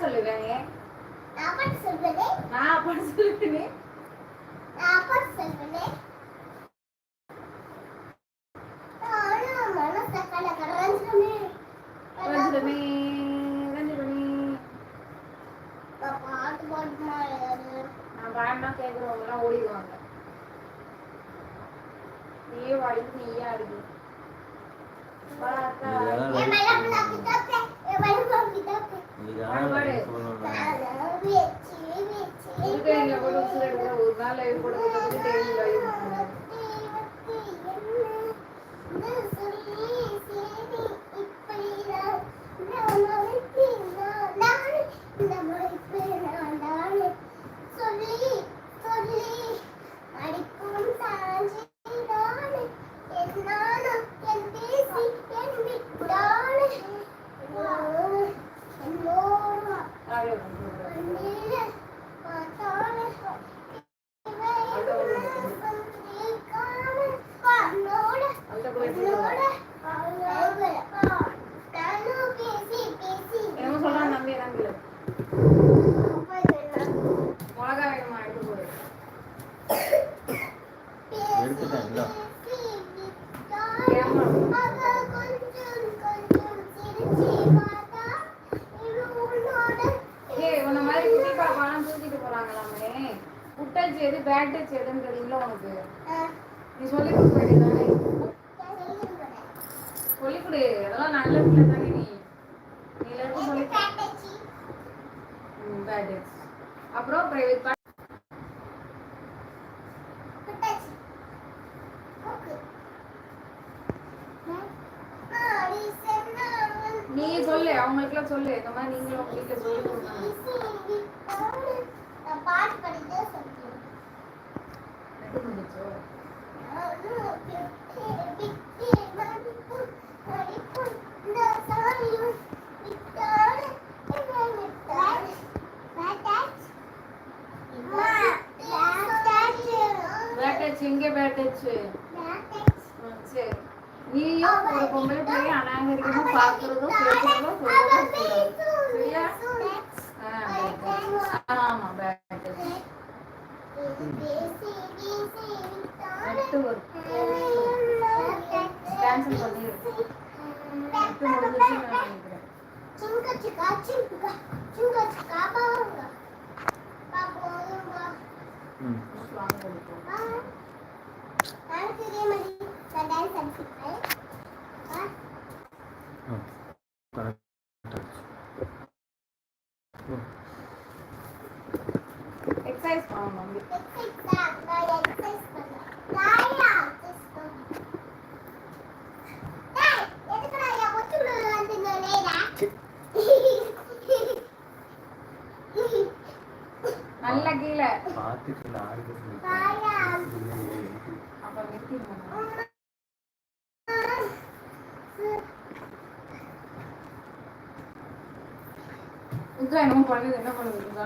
சொல்லுவேன். நான் அப்பா சொல்லுவேன். நான் பாடினா கேட்குறவங்க எல்லாம் ஓடிடுவாங்க. நீயே வாடிட்டு நீயே அடிக்கி. ஒரு நாள் லைவ் போட்டு என்ன சொல்றான் நம்பி நம்பி மிளகா வேணுமா எடுத்து போடு. உன்ன மாதிரி குட்டி பாப்பாலாம் தூக்கிட்டு போறாங்களாமே. குட்டச்சு எது பேட் டச் எதுன்னு தெரியுங்களா உனக்கு? நீ சொல்லி கொடுக்க வேண்டியதானே? சொல்லிக் கொடு. அதெல்லாம் நல்ல பிள்ளை தானே நீ. நீ எல்லாருக்கும் சொல்லி பேட் டச். அப்புறம் பிரைவேட் நீ சொல்லு, அவங்களுக்குலாம் சொல்லு. இந்த மாதிரி நீங்களும் உங்க வீட்டில் சொல்லி கொடுக்கணும். எங்க பேட்டச்சு? சரி, நீயும் ஒரு பொம்பளை பிள்ளைய அநாகரிகமா பாக்குறதும் பேசுறதும் சொல்றதும் சரியா? ஆமா பேட்டச்சு. கேன்சல் பண்ணிரு. நெட் முடிஞ்சிருச்சுன்னு நினைக்கிறேன். எக்ஸசைஸ் பண்ணணும். நல்ல கீழே பாத்துட்டு அப்ப வெட்டி உங்க என்னமோ பண்ணுது. என்ன பண்ணுதுங்க?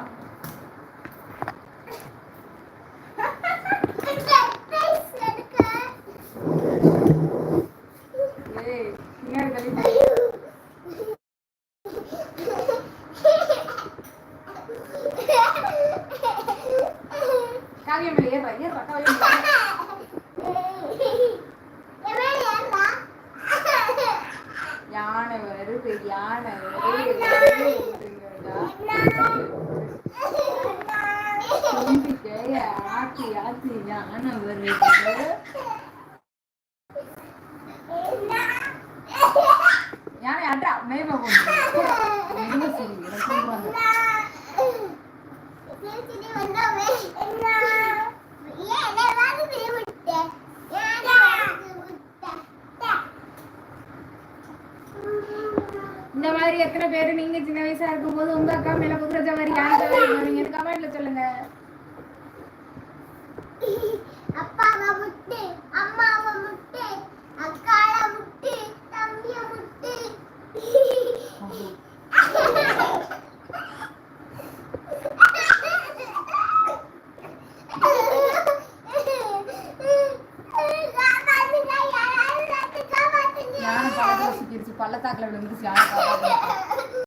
யானை வருது, யானை ஆத்தி ஆத்தி யானை வருது. யானை ஆட்டா மேய்வா இந்த மாதிரி எத்தனை பேரு நீங்க சின்ன வயசா இருக்கும் போது உங்க அக்கா மேல குதிரை சவாரி யானை சவாரி போறீங்கன்னு கமெண்ட்ல சொல்லுங்க. அப்பாவை முட்டு, அம்மாவை முட்டு, அக்காவை முட்டு, தம்பியை முட்டு. யானை பழத்தாக்குல விழுந்துச்சு. யானை